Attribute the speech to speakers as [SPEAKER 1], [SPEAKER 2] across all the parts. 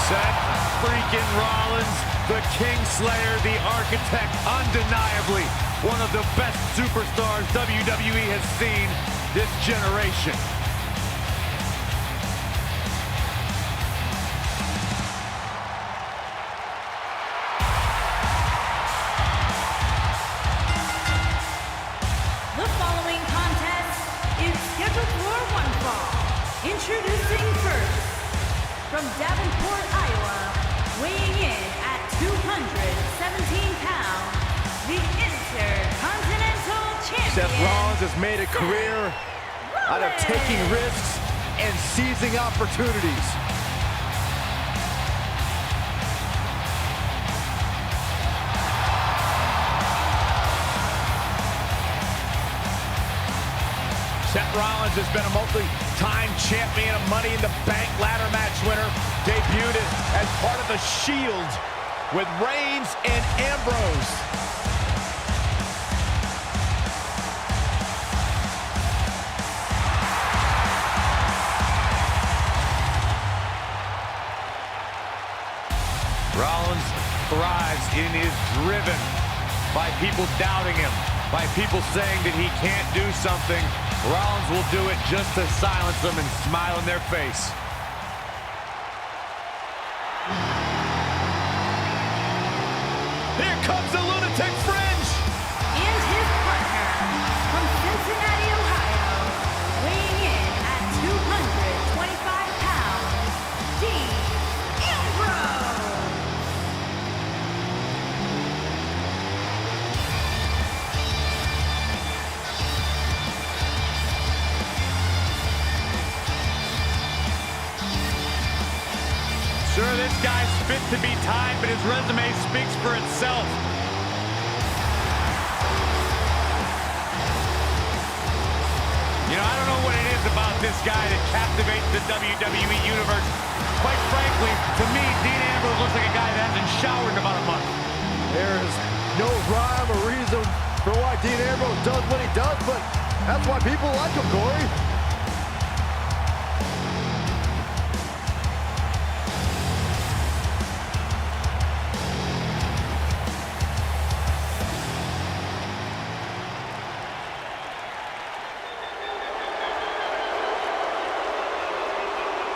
[SPEAKER 1] Seth freaking Rollins, the Kingslayer, the Architect, undeniably one of the best superstars WWE has seen this generation.
[SPEAKER 2] The following contest is scheduled for one fall. Introducing first, from Davenport, Iowa, weighing in at 217 pounds, the Intercontinental Champion.
[SPEAKER 1] Seth Rollins has made a career out of taking risks and seizing opportunities. Seth Rollins has been a multi-time champion, a Money in the Bank ladder match winner, debuted as part of the Shield with Reigns and Ambrose. Rollins thrives and is driven by people doubting him, by people saying that he can't do something. Rollins will do it just to silence them and smile in their face. Here comes the Lunatic Fringe!
[SPEAKER 2] And his partner, from Cincinnati, Ohio, weighing in at 225 pounds, Ambrose.
[SPEAKER 1] Sure, this guy's fit to be tied, but his resume speaks for itself. You know, I don't know what it is about this guy that captivates the WWE Universe. Quite frankly, to me, Dean Ambrose looks like a guy that hasn't showered in about a month.
[SPEAKER 3] There is no rhyme or reason for why Dean Ambrose does what he does, but that's why people like him, Corey.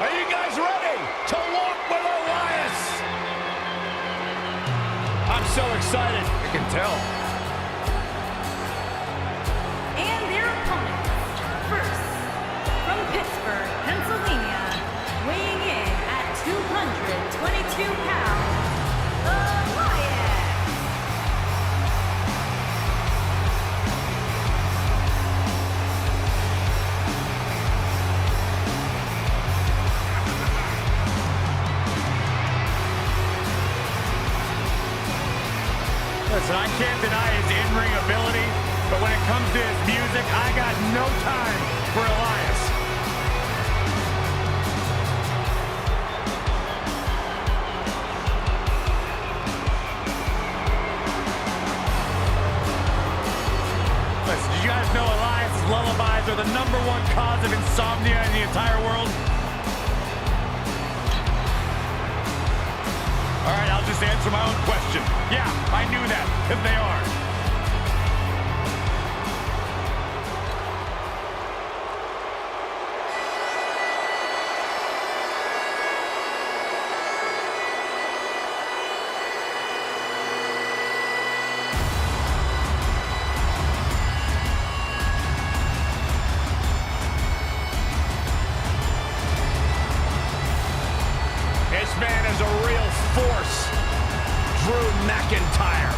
[SPEAKER 1] Are you guys ready to walk with ELIAS? I'm so excited. I can tell.
[SPEAKER 2] And their opponents, first, from Pittsburgh, Pennsylvania, weighing in at 222 pounds, ELIAS.
[SPEAKER 1] Listen, I can't deny his in-ring ability, but when it comes to his music, I got no time for ELIAS. Listen, did you guys know ELIAS's lullabies are the #1 cause of insomnia in the entire world? All right, I'll just answer my own question. Yeah, I knew that, because they are. This man is a real force. Drew McIntyre.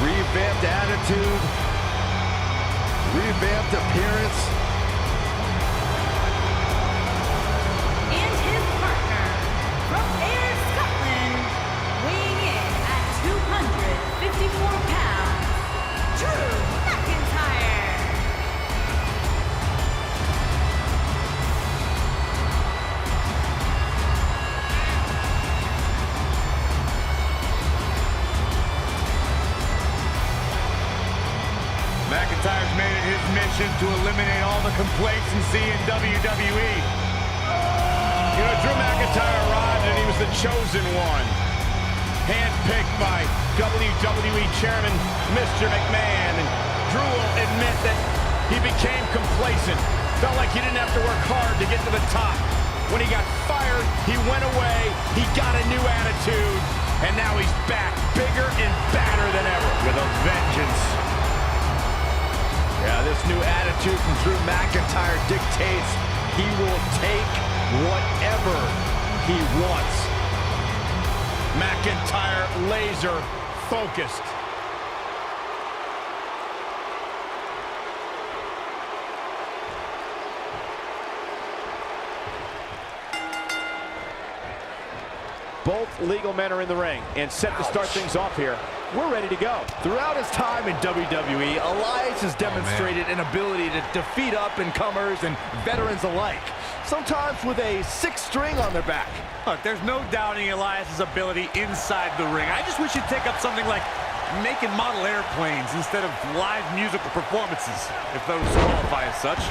[SPEAKER 3] Revamped attitude, revamped appearance.
[SPEAKER 2] And his partner, from Ayr, Scotland, weighing in at 254 pounds, Drew McIntyre.
[SPEAKER 1] McIntyre McIntyre's made it his mission to eliminate all the complacency in WWE.
[SPEAKER 4] You know, Drew McIntyre arrived and he was the chosen one. Handpicked by WWE Chairman Mr. McMahon. And Drew will admit that he became complacent. Felt like he didn't have to work hard to get to the top. When he got fired, he went away, he got a new attitude, and now he's back, bigger and badder than ever.
[SPEAKER 1] With a vengeance.
[SPEAKER 3] Yeah, this new attitude from Drew McIntyre dictates he will take whatever he wants.
[SPEAKER 4] McIntyre laser focused.
[SPEAKER 5] Both legal men are in the ring and set to start things off here. We're ready to go.
[SPEAKER 3] Throughout his time in WWE, ELIAS has demonstrated an ability to defeat up-and-comers and veterans alike, sometimes with a sixth string on their back.
[SPEAKER 1] Look, there's no doubting Elias's ability inside the ring. I just wish he'd take up something like making model airplanes instead of live musical performances, if those qualify as such.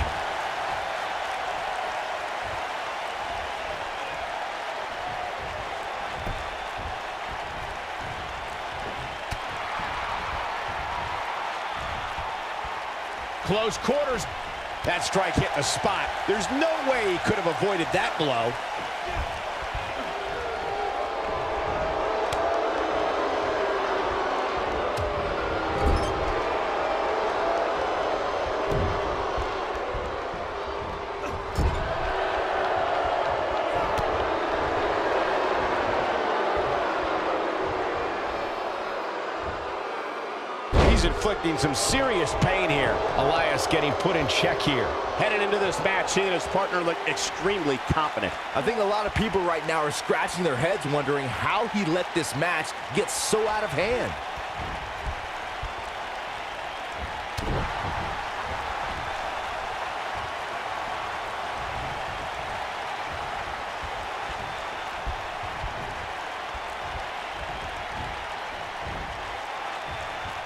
[SPEAKER 4] Close quarters. That strike hit the spot. There's no way he could have avoided that blow.
[SPEAKER 5] He's inflicting some serious pain here.
[SPEAKER 4] ELIAS getting put in check here. Headed into this match, seeing his partner look extremely confident.
[SPEAKER 3] I think a lot of people right now are scratching their heads wondering how he let this match get so out of hand.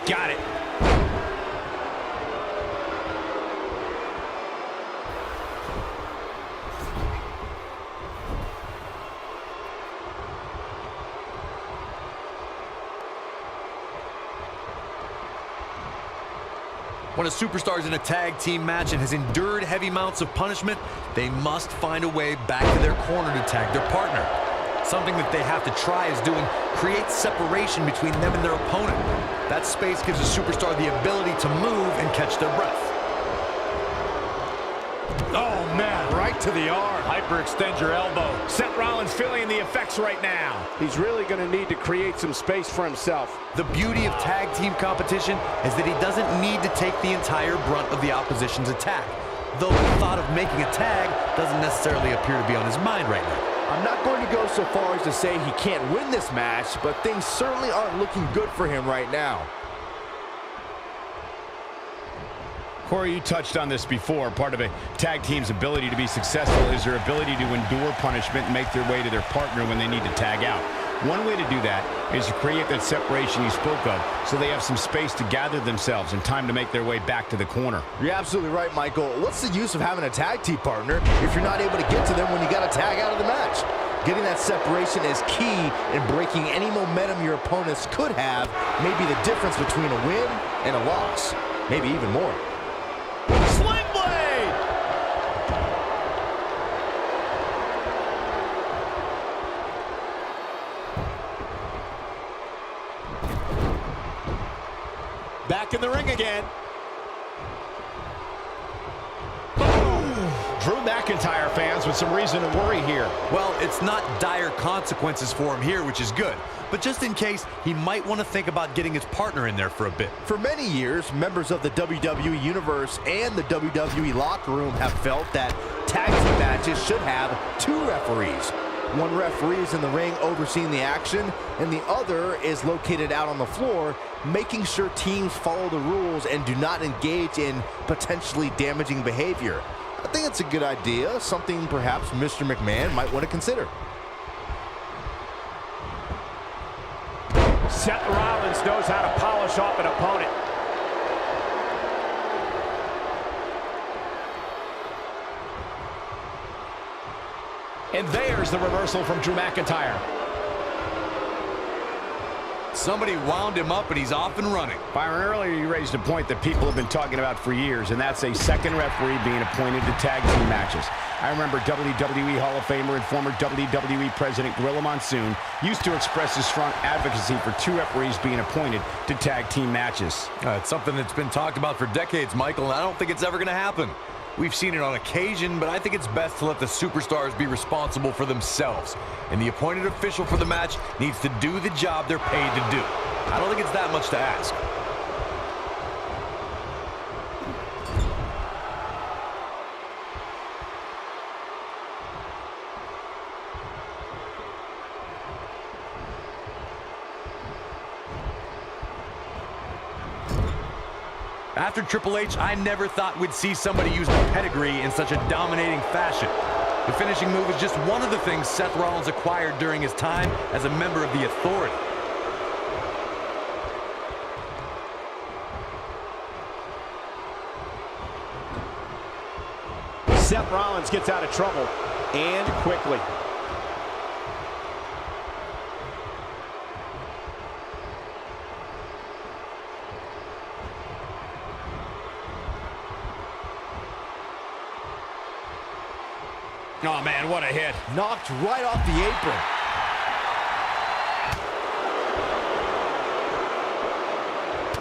[SPEAKER 4] Got it.
[SPEAKER 1] When a superstar is in a tag team match and has endured heavy amounts of punishment, they must find a way back to their corner to tag their partner. Something that they have to try is doing creates separation between them and their opponent. That space gives a superstar the ability to move and catch their breath.
[SPEAKER 4] Oh, man, right to the arm. Hyperextend your elbow. Seth Rollins feeling the effects right now.
[SPEAKER 5] He's really going to need to create some space for himself.
[SPEAKER 1] The beauty of tag team competition is that he doesn't need to take the entire brunt of the opposition's attack, though the thought of making a tag doesn't necessarily appear to be on his mind right now.
[SPEAKER 3] I'm not going to go so far as to say he can't win this match, but things certainly aren't looking good for him right now.
[SPEAKER 4] Corey, you touched on this before. Part of a tag team's ability to be successful is their ability to endure punishment and make their way to their partner when they need to tag out. One way to do that is to create that separation you spoke of, so they have some space to gather themselves and time to make their way back to the corner.
[SPEAKER 3] You're absolutely right, Michael. What's the use of having a tag team partner if you're not able to get to them when you got to tag out of the match? Getting that separation is key in breaking any momentum your opponents could have, maybe the difference between a win and a loss, maybe even more.
[SPEAKER 4] Sling blade! Back in the ring again. Drew McIntyre fans with some reason to worry here.
[SPEAKER 1] Well, it's not dire consequences for him here, which is good. But just in case, he might want to think about getting his partner in there for a bit.
[SPEAKER 3] For many years, members of the WWE Universe and the WWE locker room have felt that tag team matches should have two referees. One referee is in the ring overseeing the action, and the other is located out on the floor, making sure teams follow the rules and do not engage in potentially damaging behavior. I think it's a good idea, something perhaps Mr. McMahon might want to consider.
[SPEAKER 5] Seth Rollins knows how to polish off an opponent.
[SPEAKER 4] And there's the reversal from Drew McIntyre.
[SPEAKER 1] Somebody wound him up and he's off and running.
[SPEAKER 4] Byron, earlier you raised a point that people have been talking about for years, and that's a second referee being appointed to tag team matches. I remember WWE Hall of Famer and former WWE President Gorilla Monsoon used to express his strong advocacy for two referees being appointed to tag team matches.
[SPEAKER 1] It's something that's been talked about for decades, Michael, and I don't think it's ever going to happen. We've seen it on occasion, but I think it's best to let the superstars be responsible for themselves. And the appointed official for the match needs to do the job they're paid to do. I don't think it's that much to ask. After Triple H, I never thought we'd see somebody use pedigree in such a dominating fashion. The finishing move is just one of the things Seth Rollins acquired during his time as a member of the Authority.
[SPEAKER 5] Seth Rollins gets out of trouble, and quickly.
[SPEAKER 4] Oh, man, what a hit.
[SPEAKER 3] Knocked right off the apron.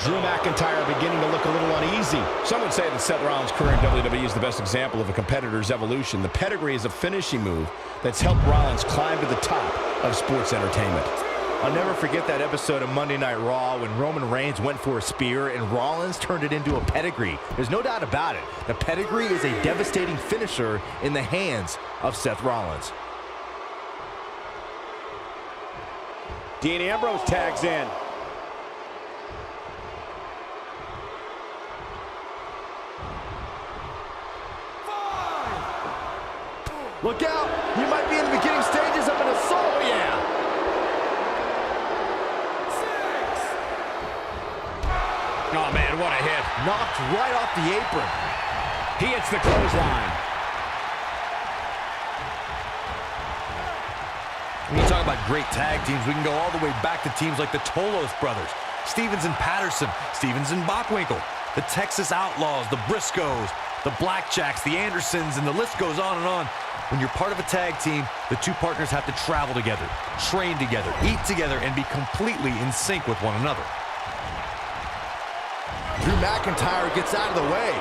[SPEAKER 4] Drew McIntyre beginning to look a little uneasy. Some would say that Seth Rollins' career in WWE is the best example of a competitor's evolution. The pedigree is a finishing move that's helped Rollins climb to the top of sports entertainment.
[SPEAKER 3] I'll never forget that episode of Monday Night Raw when Roman Reigns went for a spear and Rollins turned it into a pedigree. There's no doubt about it. The pedigree is a devastating finisher in the hands of Seth Rollins.
[SPEAKER 5] Dean Ambrose tags in.
[SPEAKER 3] Look out! You might be in the beginning stages of an assault. Oh, yeah!
[SPEAKER 4] Oh, man, what a hit.
[SPEAKER 3] Knocked right off the apron.
[SPEAKER 4] He hits the clothesline.
[SPEAKER 1] When you talk about great tag teams, we can go all the way back to teams like the Tolos brothers, Stevens and Patterson, Stevens and Bockwinkel, the Texas Outlaws, the Briscoes, the Blackjacks, the Andersons, and the list goes on and on. When you're part of a tag team, the two partners have to travel together, train together, eat together, and be completely in sync with one another.
[SPEAKER 3] Drew McIntyre gets out of the way.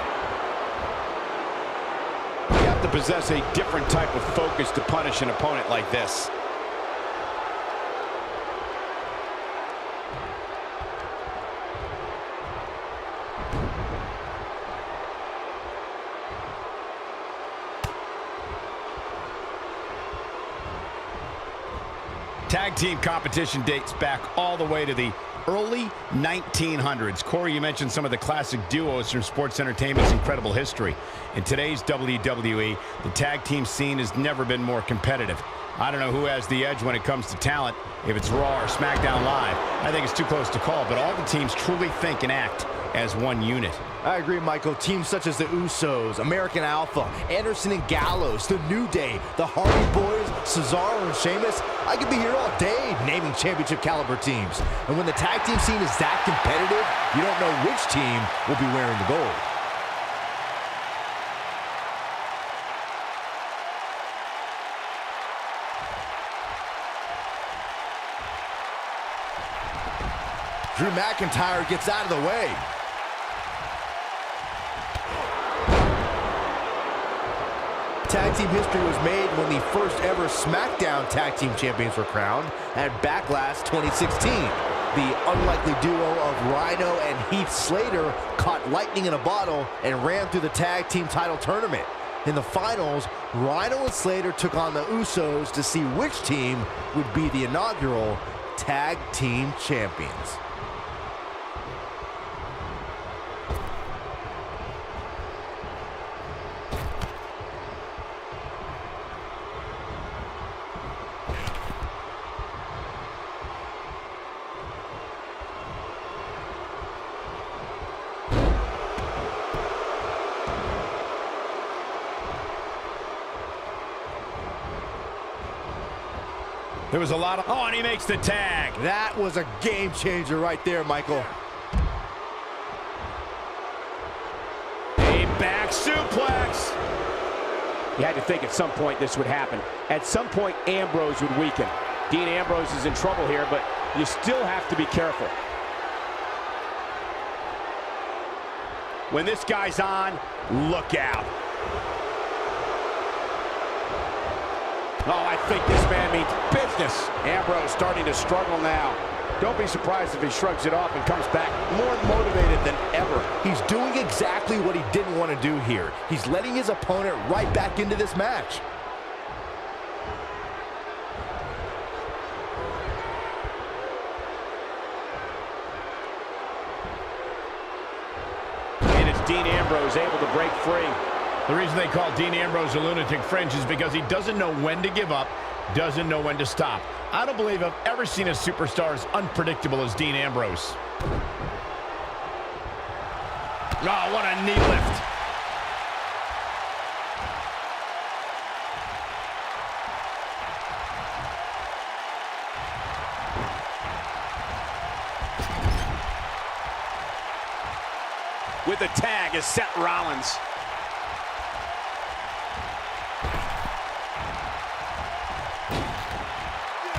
[SPEAKER 5] You have to possess a different type of focus to punish an opponent like this.
[SPEAKER 4] Tag team competition dates back all the way to the early 1900s. Corey, you mentioned some of the classic duos from sports entertainment's incredible history. In today's WWE, the tag team scene has never been more competitive. I don't know who has the edge when it comes to talent, if it's Raw or SmackDown Live. I think it's too close to call, but all the teams truly think and act as one unit.
[SPEAKER 3] I agree, Michael. Teams such as the Usos, American Alpha, Anderson and Gallows, The New Day, the Hardy Boys, Cesaro and Sheamus. I could be here all day naming championship caliber teams. And when the tag team scene is that competitive, you don't know which team will be wearing the gold. Drew McIntyre gets out of the way. Tag team history was made when the first ever SmackDown Tag Team Champions were crowned at Backlash 2016. The unlikely duo of Rhino and Heath Slater caught lightning in a bottle and ran through the tag team title tournament. In the finals, Rhino and Slater took on the Usos to see which team would be the inaugural Tag Team Champions.
[SPEAKER 4] There was a lot of... Oh, and he makes the tag.
[SPEAKER 3] That was a game changer right there, Michael.
[SPEAKER 4] A back suplex.
[SPEAKER 5] You had to think at some point this would happen. At some point, Ambrose would weaken. Dean Ambrose is in trouble here, but you still have to be careful.
[SPEAKER 4] When this guy's on, look out.
[SPEAKER 5] Oh, I think this man means business. Ambrose starting to struggle now. Don't be surprised if he shrugs it off and comes back more motivated than ever.
[SPEAKER 3] He's doing exactly what he didn't want to do here. He's letting his opponent right back into this match.
[SPEAKER 5] And it's Dean Ambrose able to break free.
[SPEAKER 4] The reason they call Dean Ambrose a lunatic fringe is because he doesn't know when to give up, doesn't know when to stop. I don't believe I've ever seen a superstar as unpredictable as Dean Ambrose. Oh, what a knee lift.
[SPEAKER 5] With the tag is Seth Rollins.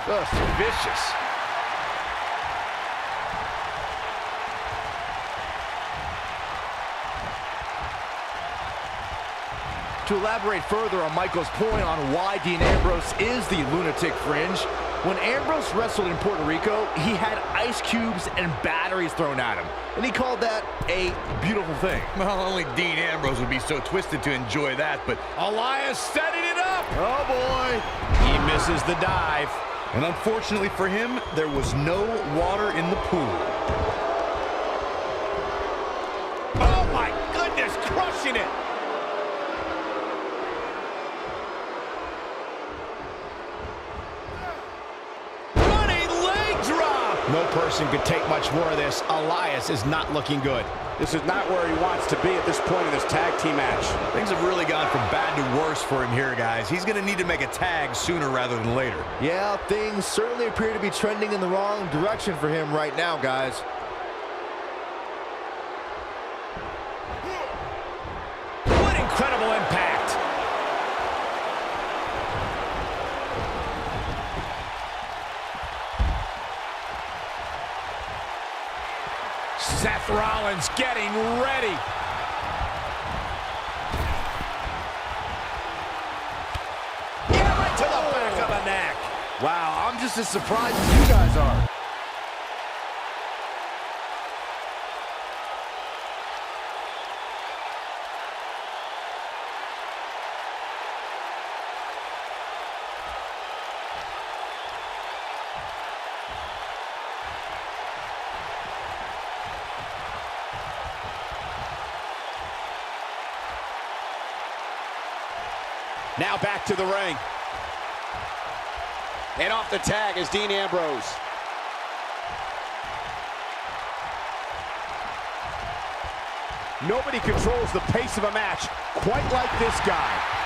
[SPEAKER 3] Just vicious. To elaborate further on Michael's point on why Dean Ambrose is the lunatic fringe, when Ambrose wrestled in Puerto Rico, he had ice cubes and batteries thrown at him, and he called that a beautiful thing.
[SPEAKER 1] Well, only Dean Ambrose would be so twisted to enjoy that, but
[SPEAKER 4] ELIAS setting it up.
[SPEAKER 3] Oh boy.
[SPEAKER 4] He misses the dive.
[SPEAKER 1] and unfortunately for him, there was no water in the pool.
[SPEAKER 4] Oh my goodness, crushing it. No person could take much more of this. ELIAS is not looking good.
[SPEAKER 5] This is not where he wants to be at this point in this tag team match.
[SPEAKER 1] Things have really gone from bad to worse for him here, guys. He's going to need to make a tag sooner rather than later.
[SPEAKER 3] Yeah, things certainly appear to be trending in the wrong direction for him right now, guys.
[SPEAKER 4] What incredible impact. Seth Rollins getting ready. Yeah, right to the back of the neck.
[SPEAKER 3] Wow, I'm just as surprised as you guys are.
[SPEAKER 5] Now back to the ring. And off the tag is Dean Ambrose. Nobody controls the pace of a match quite like this guy.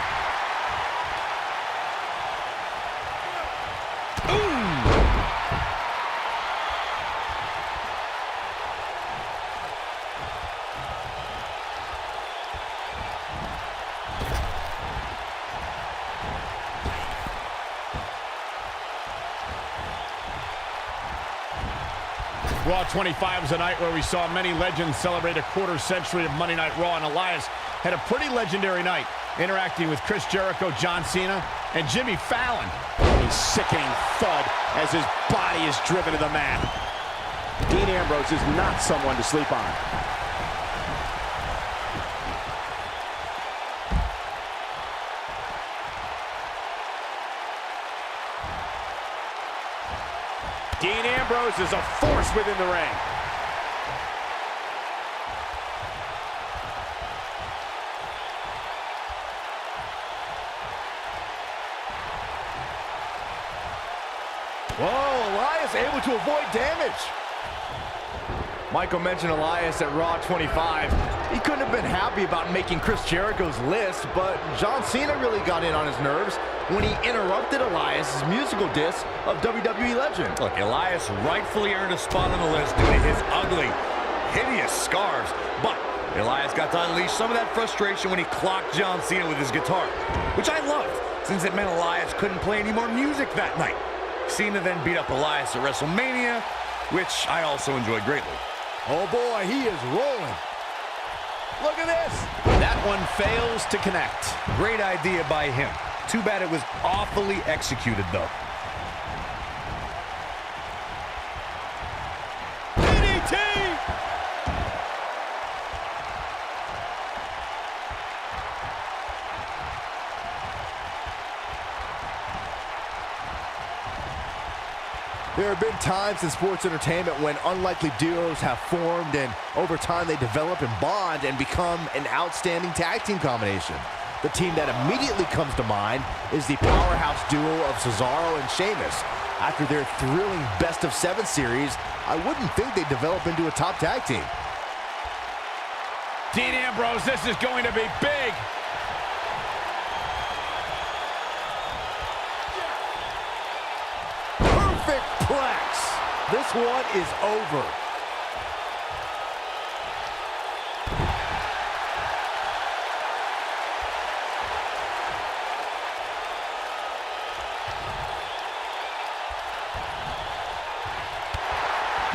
[SPEAKER 4] Raw 25 was a night where we saw many legends celebrate a quarter century of Monday Night Raw, and ELIAS had a pretty legendary night, interacting with Chris Jericho, John Cena, and Jimmy Fallon.
[SPEAKER 5] A sickening thud as his body is driven to the mat. Dean Ambrose is not someone to sleep on. Dean Ambrose is a force within the ring.
[SPEAKER 3] Whoa, ELIAS able to avoid damage. Michael mentioned ELIAS at Raw 25. He couldn't have been happy about making Chris Jericho's list, but John Cena really got in on his nerves. when he interrupted Elias' musical diss of WWE legend.
[SPEAKER 1] Look, Elias rightfully earned a spot on the list due to his ugly, hideous scars, but Elias got to unleash some of that frustration when he clocked John Cena with his guitar, which I loved, since it meant Elias couldn't play any more music that night. Cena then beat up Elias at WrestleMania, which I also enjoyed greatly.
[SPEAKER 3] Oh boy, he is rolling. Look at this.
[SPEAKER 5] That one fails to connect.
[SPEAKER 1] Great idea by him. Too bad it was awfully executed, though.
[SPEAKER 3] DDT! There have been times in sports entertainment when unlikely duos have formed, and over time they develop and bond and become an outstanding tag team combination. The team that immediately comes to mind is the powerhouse duo of Cesaro and Sheamus. After their thrilling best-of-7 series, I wouldn't think they'd develop into a top tag team.
[SPEAKER 4] Dean Ambrose, this is going to be big.
[SPEAKER 3] Perfect plex. This one is over.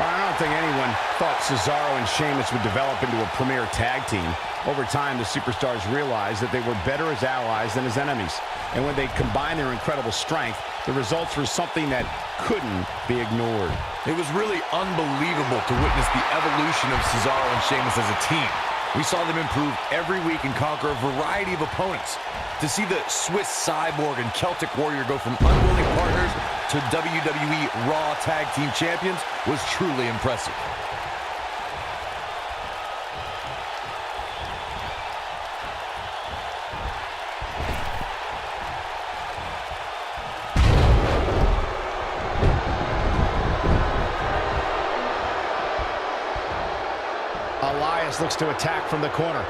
[SPEAKER 4] I don't think anyone thought Cesaro and Sheamus would develop into a premier tag team. Over time, the superstars realized that they were better as allies than as enemies. And when they combined their incredible strength, the results were something that couldn't be ignored.
[SPEAKER 1] It was really unbelievable to witness the evolution of Cesaro and Sheamus as a team. We saw them improve every week and conquer a variety of opponents. To see the Swiss Cyborg and Celtic Warrior go from unwilling partners to WWE Raw Tag Team Champions was truly impressive.
[SPEAKER 4] Elias looks to attack from the corner.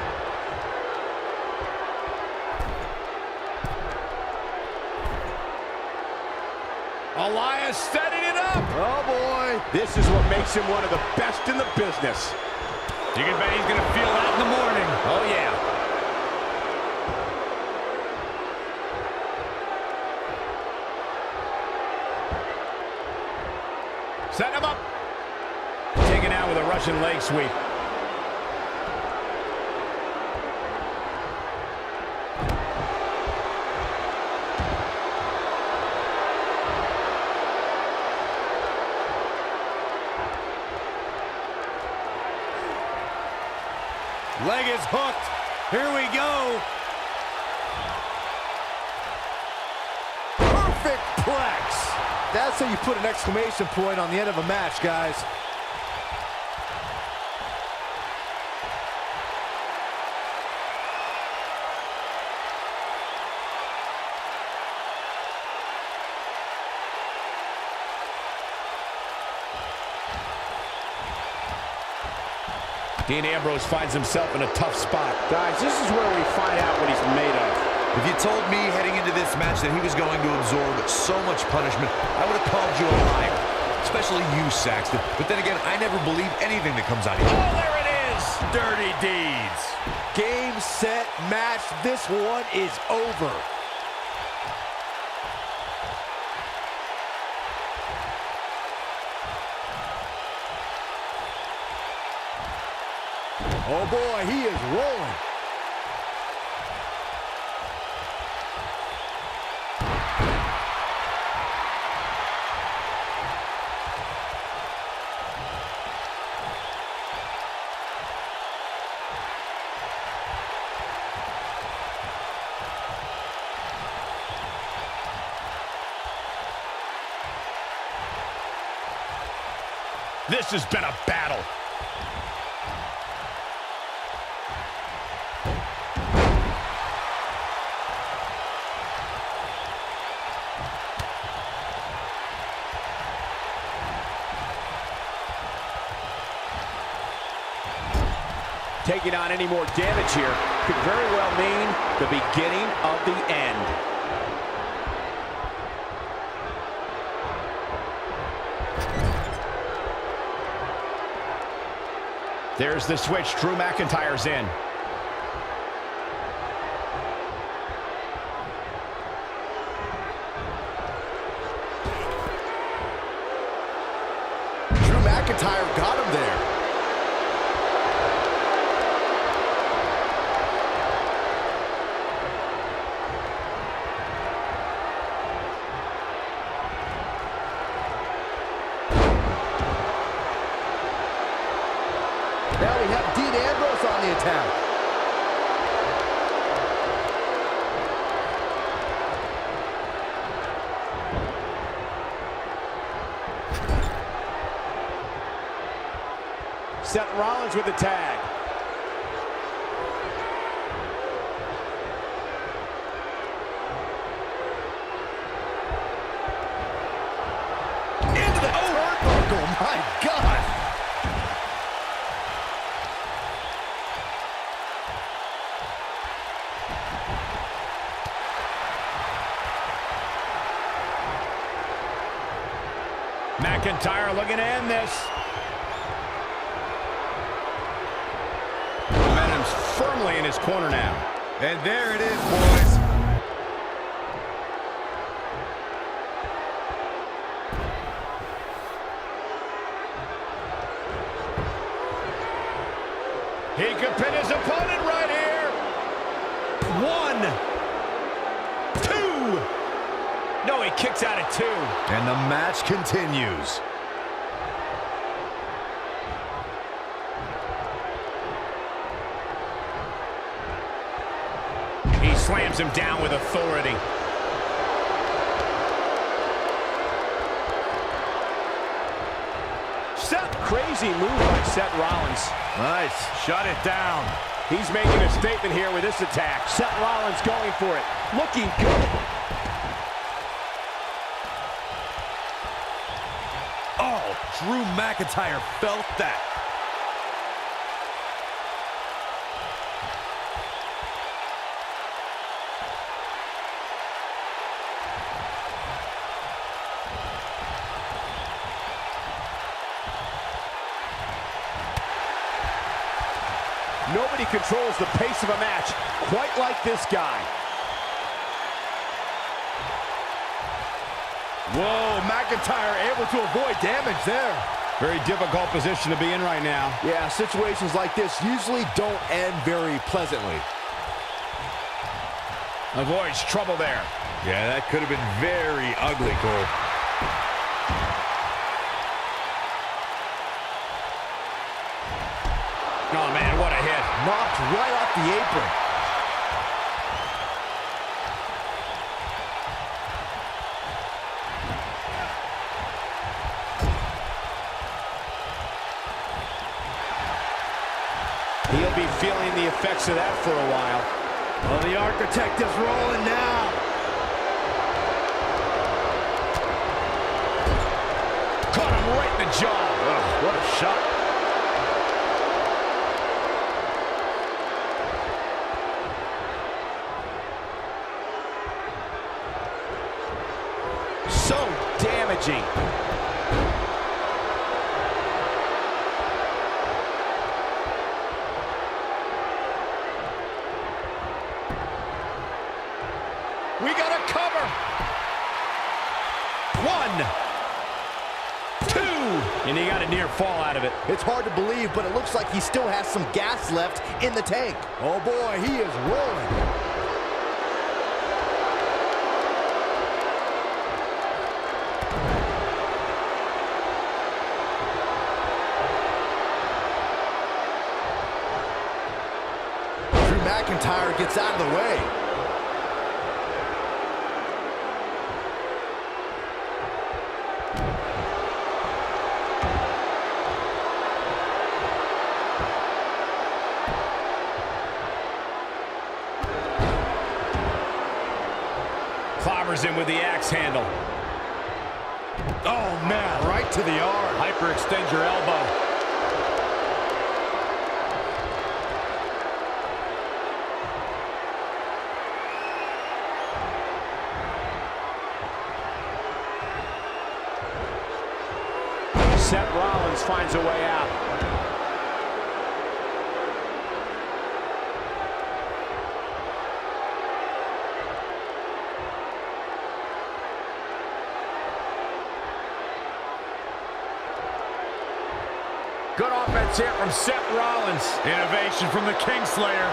[SPEAKER 4] Elias setting it up.
[SPEAKER 3] Oh boy.
[SPEAKER 5] This is what makes him one of the best in the business.
[SPEAKER 1] You can bet he's going to feel that in the morning.
[SPEAKER 5] Oh, yeah.
[SPEAKER 4] Set him up. Taken out with a Russian leg sweep.
[SPEAKER 1] Leg is hooked. Here we go.
[SPEAKER 3] Perfect plex. That's how you put an exclamation point on the end of a match, guys.
[SPEAKER 4] Dean Ambrose finds himself in a tough spot. Guys, this is where we find out what he's made of.
[SPEAKER 1] If you told me heading into this match that he was going to absorb so much punishment, I would have called you a liar. Especially you, Saxton. But then again, I never believe anything that comes out of you.
[SPEAKER 4] Oh, there it is!
[SPEAKER 1] Dirty deeds.
[SPEAKER 3] Game, set, match. This one is over. Oh boy, he is rolling.
[SPEAKER 4] This has been a battle.
[SPEAKER 5] Taking on any more damage here could very well mean the beginning of the end.
[SPEAKER 4] There's the switch. Drew McIntyre's in.
[SPEAKER 3] Drew McIntyre got him there. Now we have Ambrose on the attack.
[SPEAKER 5] Seth Rollins with the tag.
[SPEAKER 3] Into the turnbuckle, my God.
[SPEAKER 4] McIntyre looking to end this. Momentum's firmly in his corner now.
[SPEAKER 1] And there it is, boys.
[SPEAKER 4] He could pin his opponent right here. 1, 2. No, he kicks out at 2.
[SPEAKER 1] And the match continues.
[SPEAKER 4] He slams him down with authority. Seth, crazy move by Seth Rollins.
[SPEAKER 1] Nice. Shut it down.
[SPEAKER 5] He's making a statement here with this attack. Seth Rollins going for it. Looking good.
[SPEAKER 1] Oh, Drew McIntyre felt that.
[SPEAKER 5] Nobody controls the pace of a match quite like this guy.
[SPEAKER 3] Whoa, McIntyre able to avoid damage there.
[SPEAKER 4] Very difficult position to be in right now.
[SPEAKER 3] Yeah, situations like this usually don't end very pleasantly.
[SPEAKER 4] Avoids trouble there.
[SPEAKER 1] Yeah, that could have been very ugly, Cole.
[SPEAKER 4] Oh, man, what a hit.
[SPEAKER 3] Knocked right off the apron.
[SPEAKER 5] He'll be feeling the effects of that for a while.
[SPEAKER 3] Well, the Architect is rolling now.
[SPEAKER 4] Caught him right in the jaw.
[SPEAKER 3] Oh, what a shot.
[SPEAKER 5] So damaging.
[SPEAKER 4] We got a cover. 1, 2. And he got a near fall out of it.
[SPEAKER 3] It's hard to believe, but it looks like he still has some gas left in the tank. Oh boy, he is rolling. McIntyre gets out of the way.
[SPEAKER 4] Clobbers him with the axe handle.
[SPEAKER 3] Oh man, right to the arm.
[SPEAKER 1] Hyperextend your elbow.
[SPEAKER 5] Seth Rollins finds a way out.
[SPEAKER 4] Good offense here from Seth Rollins.
[SPEAKER 1] Innovation from the Kingslayer.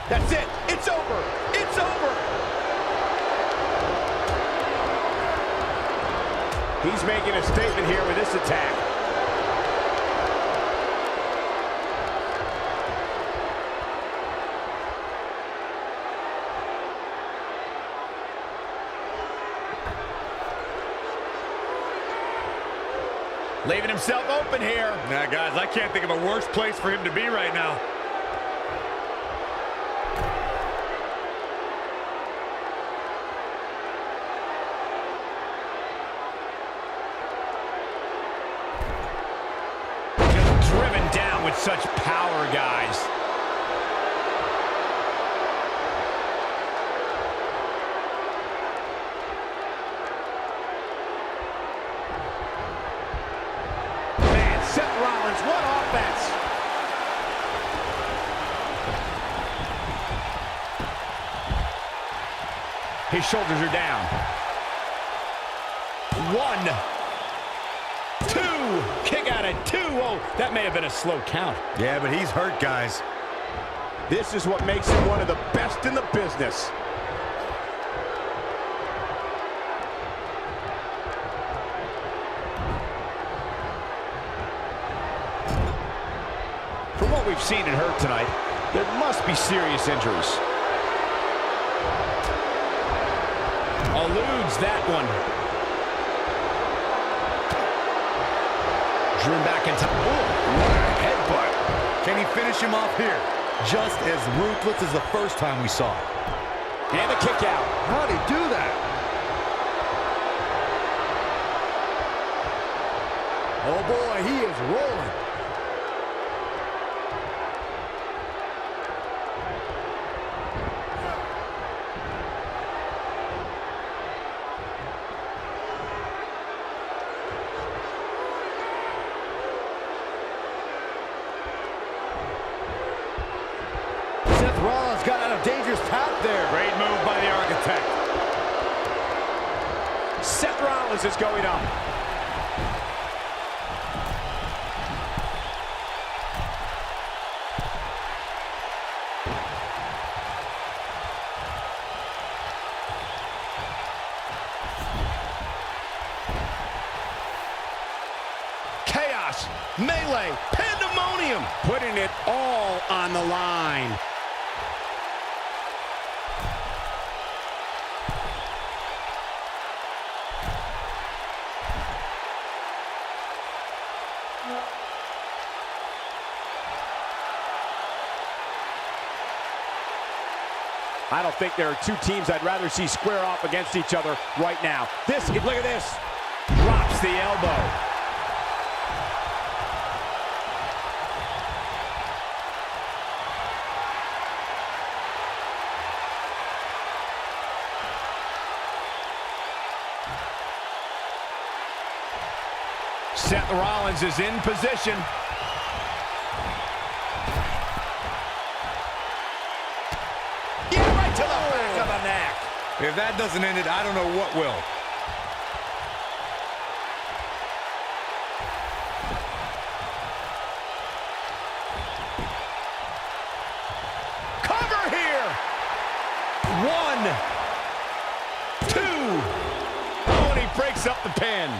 [SPEAKER 5] That's it. It's over. It's over. He's making a statement here with this attack.
[SPEAKER 4] Leaving himself open here.
[SPEAKER 1] Now, guys, I can't think of a worse place for him to be right now.
[SPEAKER 4] Just driven down with such power, guys.
[SPEAKER 5] Seth Rollins, what offense!
[SPEAKER 4] His shoulders are down. 1, 2, kick out at 2. Oh, that may have been a slow count.
[SPEAKER 1] Yeah, but he's hurt, guys.
[SPEAKER 5] This is what makes him one of the best in the business. From what we've seen and heard tonight, there must be serious injuries.
[SPEAKER 4] Eludes that one. Drew back in time.
[SPEAKER 1] What a headbutt. Can he finish him off here? Just as ruthless as the first time we saw it.
[SPEAKER 5] And the kick out.
[SPEAKER 3] How'd he do that? Oh boy, he is rolling. Seth Rollins got out of dangerous path there.
[SPEAKER 1] Great move by the Architect.
[SPEAKER 5] Seth Rollins is going up. Chaos, melee, pandemonium, putting it all on the line. I don't think there are two teams I'd rather see square off against each other right now. Look at this.
[SPEAKER 4] Drops the elbow. Seth Rollins is in position.
[SPEAKER 5] Yeah, right to the back of the neck.
[SPEAKER 1] If that doesn't end it, I don't know what will.
[SPEAKER 5] Cover here.
[SPEAKER 4] 1, 2. Oh, and he breaks up the pin.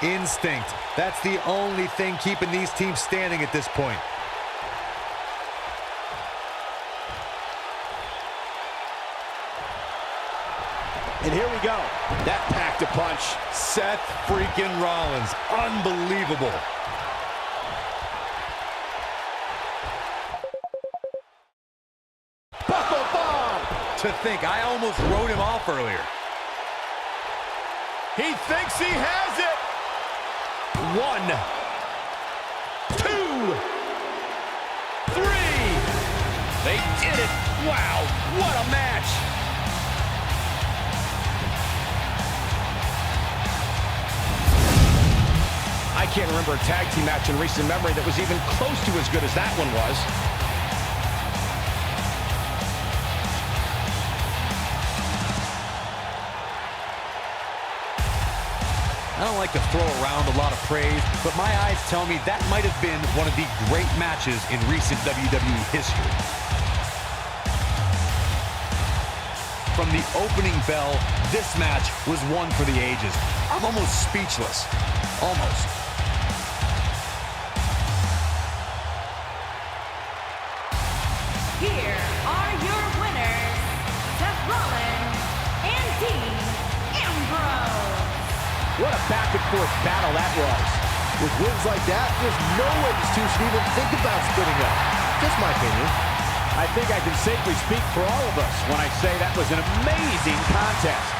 [SPEAKER 1] Instinct. That's the only thing keeping these teams standing at this point.
[SPEAKER 5] And here we go. That packed a punch.
[SPEAKER 1] Seth freaking Rollins. Unbelievable.
[SPEAKER 5] Buckle bomb.
[SPEAKER 1] To think, I almost wrote him off earlier.
[SPEAKER 4] He thinks he has it.
[SPEAKER 5] 1, 2, 3. They did it. Wow, what a match. I can't remember a tag team match in recent memory that was even close to as good as that one was.
[SPEAKER 1] I don't like to throw around a lot of praise, but my eyes tell me that might have been one of the great matches in recent WWE history. From the opening bell, this match was one for the ages. I'm almost speechless. Almost.
[SPEAKER 2] Here are your winners, Seth Rollins and Dean Ambrose.
[SPEAKER 5] What a back-and-forth battle that was.
[SPEAKER 3] With wins like that, there's no way these two should even think about splitting up. Just my opinion.
[SPEAKER 5] I think I can safely speak for all of us when I say that was an amazing contest.